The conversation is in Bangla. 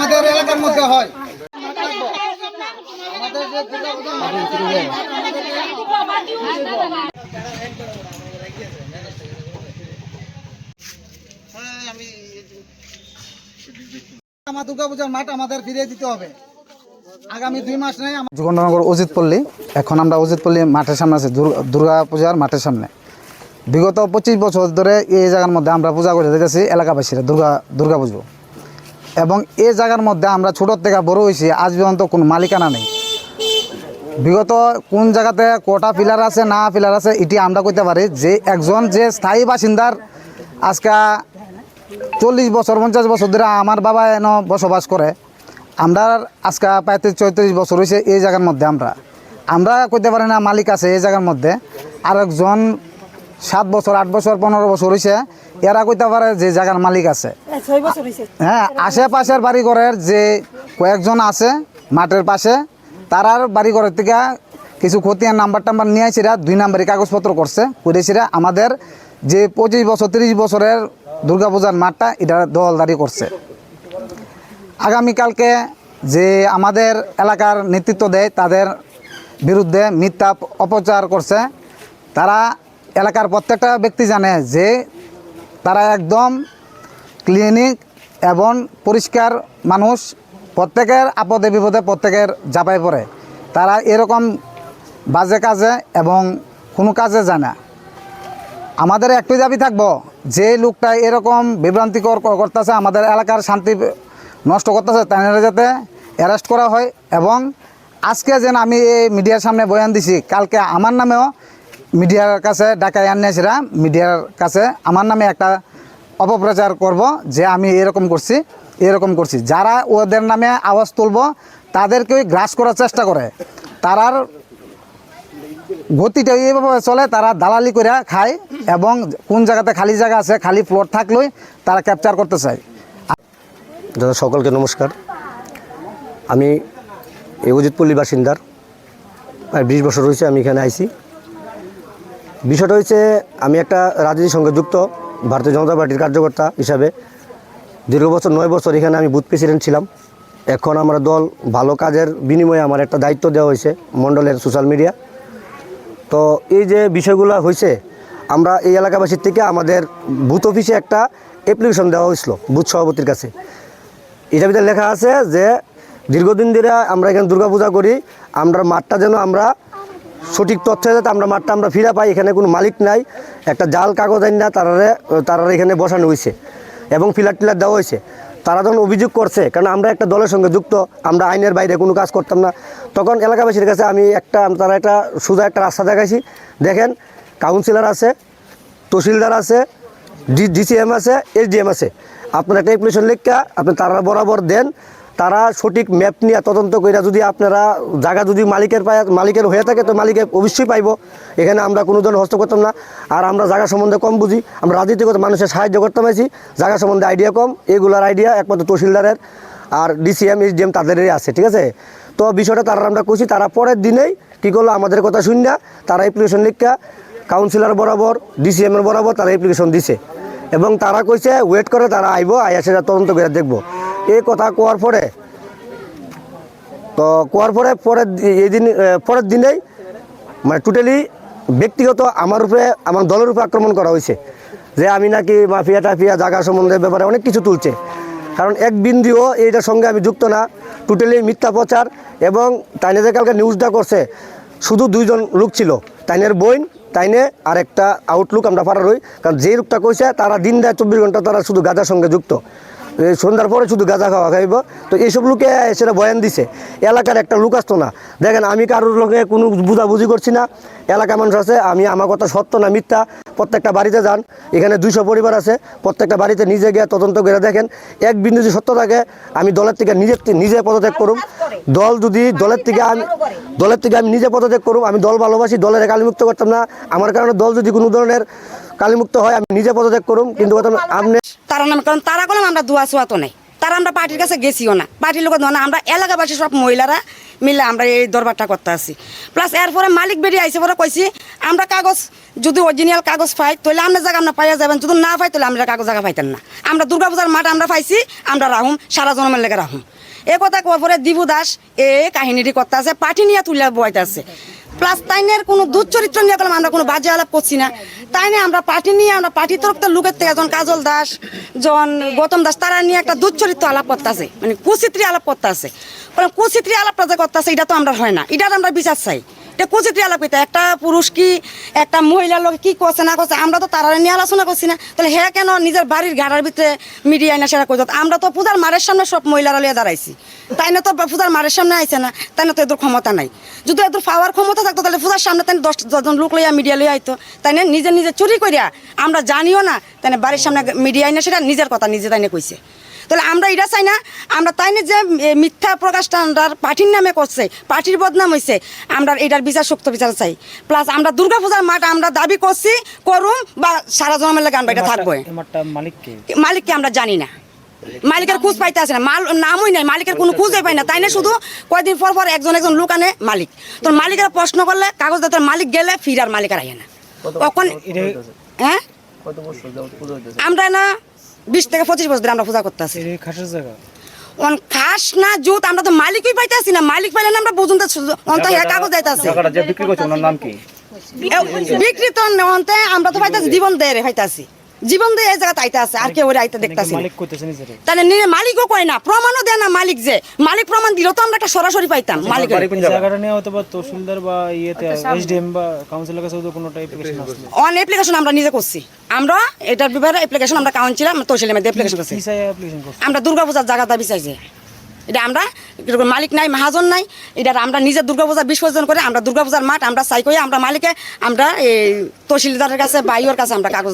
আমাদের এলাকার মধ্যে হয়। আমার দুর্গাপূজার মাঠ আমাদের ফিরিয়ে দিতে হবে আগামী 2 মাস নেই। যুগন্ডনগর অজিতপল্লী, এখন আমরা অজিতপল্লী মাঠের সামনে আছি, দুর্গাপূজার মাঠের সামনে। বিগত 25 বছর ধরে এই জায়গার মধ্যে আমরা পূজা করে দেখেছি এলাকাবাসীরা দুর্গা পুজো, এবং এই জায়গার মধ্যে আমরা ছোটোর থেকে বড় হয়েছি, আজ পর্যন্ত কোনো মালিকানা নেই। বিগত কোন জায়গাতে কটা পিলার আছে না পিলার আছে এটি আমরা কইতে পারি, যে একজন যে স্থায়ী বাসিন্দার আজকে 40 বছর 50 বছর ধরে আমার বাবা এনে বসবাস করে। আমরা আজকে 35-34 বছর হয়েছে এই জায়গার মধ্যে। আমরা কইতে পারি না মালিক আছে এই জায়গার মধ্যে। আরেকজন 7 বছর 8 বছর 15 বছর হয়েছে, এরা কইতে পারে যে জায়গার মালিক আছে। হ্যাঁ, আশেপাশের বাড়িঘরের যে কয়েকজন আছে মাঠের পাশে, তারার বাড়িঘরের থেকে কিছু খতিয়ান নাম্বার টাম্বার নিয়ে আসিরা 2 নাম্বারি কাগজপত্র করেছিরা আমাদের যে 25 বছর 30 বছরের দুর্গাপূজার মাঠটা এটা দখলদারি করছে। আগামীকালকে যে আমাদের এলাকার নেতৃত্ব দেয় তাদের বিরুদ্ধে মিথ্যা অপচার করছে। তারা এলাকার প্রত্যেকটা ব্যক্তি জানে যে তারা একদম ক্লিনিক এবং পরিষ্কার মানুষ, প্রত্যেকের আপদে বিপদে প্রত্যেকের ঝাঁপায় পড়ে। তারা এরকম বাজে কাজে এবং কোনো কাজে যায় না। আমাদের একটাই দাবি থাকবো, যে লোকটা এরকম বিভ্রান্তিকর করতেছে, আমাদের এলাকার শান্তি নষ্ট করতেছে, তাদের যাতে অ্যারেস্ট করা হয়। এবং আজকে যেন আমি এই মিডিয়ার সামনে বয়ান দিছি, কালকে আমার নামেও মিডিয়ার কাছে ডাকায় আনিয়েছিলাম, মিডিয়ার কাছে আমার নামে একটা অপপ্রচার করব যে আমি এরকম করছি। যারা ওদের নামে আওয়াজ তুলব তাদেরকেই গ্রাস করার চেষ্টা করে। তারার গতিটা এইভাবে চলে, তারা দালালি করে খায় এবং কোন জায়গাতে খালি জায়গা আছে, খালি প্লট থাকলেই তারা ক্যাপচার করতে চায়। দাদা সকলকে নমস্কার। আমি এই অজিতপল্লী বাসিন্দার, প্রায় 20 বছর হয়েছে আমি এখানে আইছি। বিষয়টা হয়েছে, আমি একটা রাজনীতির সঙ্গে যুক্ত, ভারতীয় জনতা পার্টির কার্যকর্তা হিসাবে দীর্ঘ বছর 9 বছর এখানে আমি বুথ প্রেসিডেন্ট ছিলাম। এখন আমার দল ভালো কাজের বিনিময়ে আমার একটা দায়িত্ব দেওয়া হয়েছে মণ্ডলের সোশ্যাল মিডিয়া। তো এই যে বিষয়গুলো হয়েছে, আমরা এই এলাকাবাসীর থেকে আমাদের বুথ অফিসে একটা অ্যাপ্লিকেশন দেওয়া হয়েছিল বুথ সভাপতির কাছে। এটার ভিতরে লেখা আছে যে দীর্ঘদিন ধরে আমরা এখানে দুর্গাপূজা করি, আমরা মাঠটা যেন আমরা সঠিক তথ্য যাতে আমরা মাঠটা আমরা ফিরে পাই, এখানে কোনো মালিক নাই, একটা জাল কাগজ আইন না তারা এখানে বসানো হয়েছে এবং ফিলার টিলার দেওয়া হয়েছে। তারা যখন অভিযোগ করছে, কারণ আমরা একটা দলের সঙ্গে যুক্ত, আমরা আইনের বাইরে কোনো কাজ করতাম না, তখন এলাকাবাসীর কাছে আমি তারা একটা সোজা একটা রাস্তা দেখাইছি। দেখেন, কাউন্সিলর আছে, তহসিলদার আছে, ডিসিএম আছে, এসডিএম আছে। আপনারা একটা অ্যাপ্লিকেশন লিখা আপনি তারা বরাবর দেন, তারা সঠিক ম্যাপ নিয়ে তদন্ত করে যদি আপনারা জায়গা যদি মালিকের হয়ে থাকে তো মালিকের অবশ্যই পাইব। এখানে আমরা কোনো ধরনের হস্ত করতাম না। আর আমরা জায়গা সম্বন্ধে কম বুঝি, আমরা রাজনীতিগত মানুষের সাহায্য করতাম আছি, জায়গা সম্বন্ধে আইডিয়া কম। এগুলার আইডিয়া একমাত্র তহসিলদারের আর ডিসিএম এসডিএম তাদেরই আছে, ঠিক আছে। তো বিষয়টা তারা আমরা কইছি, তারা পরের দিনেই কী করলো, আমাদের কথা শুনে তারা অ্যাপ্লিকেশন লিখা কাউন্সিলর বরাবর ডিসিএমের বরাবর তারা অ্যাপ্লিকেশন দিছে এবং তারা কইছে ওয়েট করে, তারা আইব, আইয়া সেটা তদন্ত করে দেখবো। এই কথা কোয়ার পরের দিনেই মানে টোটালি ব্যক্তিগত আমার উপরে, আমার দলের উপরে আক্রমণ করা হয়েছে যে আমি নাকি মাফিয়া টাফিয়া জায়গা সম্বন্ধে ব্যাপারে অনেক কিছু তুলছে। কারণ এক বিন্দুও এইটার সঙ্গে আমি যুক্ত না, টোটালি মিথ্যা প্রচার। এবং তাইনে যে কালকে নিউজটা করছে, শুধু 2 জন লোক ছিল, তাইনের বোন, তাইনে আর একটা আউটলুক আমরা পাড়ার হই। কারণ যে লোকটা কইছে তারা দিন দেয় 24 ঘন্টা তারা শুধু গাঁজার সঙ্গে যুক্ত, সন্ধ্যার পরে শুধু গাঁজা খাইব। তো এইসব লোকে সেটা বয়ান দিছে, এলাকার একটা লোক আসতো না। দেখেন, আমি কারোর লোকে কোনো বুঝাবুঝি করছি না, এলাকা মানুষ আছে, আমি আমার কথা সত্য না মিথ্যা। প্রত্যেকটা বাড়িতে যান, এখানে 200 পরিবার আছে, প্রত্যেকটা বাড়িতে নিজে গিয়ে তদন্ত করে দেখেন। এক বিন্দু যদি সত্য থাকে, আমি দলের থেকে নিজে পদত্যাগ করুম। দলের থেকে আমি নিজে পদত্যাগ করুম। আমি দল ভালোবাসি, দলের কালিমুক্ত করতাম না। আমার কারণে দল যদি কোনো ধরনের কালিমুক্ত হয়, আমি নিজে পদত্যাগ করুম। কিন্তু আপনি তারা নামে, কারণ তারা করলাম আমরা দোয়া ছোয়া তো নেই, তারা আমরা পার্টির কাছে গেছিও না, পার্টির লোক না, আমরা এলাকাবাসী সব মহিলারা মিলে আমরা এই দরবারটা করতে আসি। প্লাস এরপরে মালিক বেরিয়ে আইসে পরে কইছি আমরা কাগজ যদি অরিজিনাল কাগজ পাই তাহলে আমরা জায়গা আমরা পাইয়া যাবেন, যদি না পাই তাহলে আমরা কাগজ জায়গা পাইতেন না। আমরা দুর্গাপূজার মাঠ আমরা পাইছি, আমরা রাহুম সারা জন্মের লেগে রাহুম। এ কথা কওয়ার পরে দিবু দাস কাহিনীটি করতে আছে, পার্টি নিয়ে তুলে বইতে আছে। প্লাস তাইনের কোনো দুঃচরিত্র নিয়ে গেলাম, আমরা কোনো বাজে আলাপ করছি না। তাই নিয়ে আমরা পার্টি নিয়ে আমরা পার্টির তরফ থেকে লোকের থেকে জন কাজল দাস, জন গৌতম দাস, তারা নিয়ে একটা দুঃচরিত্র আলাপ করতে আছে, মানে কুচিত্রী আলাপ করতে আছে। কুচিত্রী আলাপটা যে করতে আছে এটা তো আমরা হয় না, এটা আমরা বিচার চাই। এটা কুচিত্রী আলাপ করতে একটা পুরুষ কি একটা মহিলার লোক কি করছে না করছে আমরা তো তারা নিয়ে আলোচনা করছি না। তাহলে হ্যাঁ কেন নিজের বাড়ির ঘাড়ার ভিতরে মিডিয়া না সেটা করতো? আমরা তো পূজার মারের সামনে সব মহিলারা লিয়ে দাঁড়াইছি, তাই না? তো পূজার মারের সামনে আইছে না, তাই না? তো এদের ক্ষমতা নাই। যদি এদের পাওয়ার ক্ষমতা থাকতো তাহলে পূজার সামনে তাই 10 লোক লইয়া মিডিয়া লইয়া আইতো, তাই না? নিজে নিজে চুরি করিয়া আমরা জানিও না, তাই না? বাড়ির সামনে মিডিয়া আইনা সেটা নিজের কথা নিজে তাই না কইছে। তাহলে আমরা এটা চাই না, আমরা তাই না যে মিথ্যা প্রকাশটা আমরা পার্টির নামে করছে, পার্টির বদনাম হয়েছে, আমরা এটার বিচার শক্ত বিচার চাই। প্লাস আমরা দুর্গাপূজার মাঠ আমরা দাবি করছি করুম বা সারা জন্মের লাগে আমরা এটা থাকবো। মালিককে আমরা জানি না, মালিকের খোঁজ পাইতে আসে না, নামই নাই, মালিকের কোনো খুঁজে পাই না, তাই না? শুধু কয়েকদিন পর পর একজন লোক আনে মালিক। তো মালিকের প্রশ্ন করলে কাগজ দাতার মালিক গেলে ফির আর মালিকের আইয়ে না। তখন হ্যাঁ আমরা না 20 থেকে 25 বছর ধরে আমরা পূজা করতে আছি। খাস না জুত আমরা তো মালিকই পাইতে আসি না, মালিক পাইলে না আমরা বুঝুন কাগজ যাইতে আছে বিক্রি তো অন্তে আমরা তো পাইতেছি জীবন দেয় পাইতেছি, জীবন দিয়ে এই জায়গা তাইতে আছে, আর কেউ আইতে দেখতেছি। তাহলে নিজে মালিকও কয় না, প্রমাণও দেয় না মালিক, যে মালিক প্রমাণ দিল তো আমরা একটা সরাসরি পাইতাম। মালিকের অন অ্যাপ্লিকেশন আমরা নিজে করছি, আমরা এটার ব্যাপারে অ্যাপ্লিকেশন আমরা কাউন্সিল তহসিলের মধ্যে অ্যাপ্লিকেশন করছি। আমরা দুর্গাপূজার জায়গা দাবি চাইছি, এটা আমরা মালিক নাই, মহাজন নাই, এটা আমরা নিজে দুর্গাপূজা বিসর্জন করে আমরা দুর্গাপূজার মাঠ আমরা চাই করি, আমরা মালিকে আমরা এই তহসিলদারের কাছে বা ইয়ের কাছে আমরা কাগজ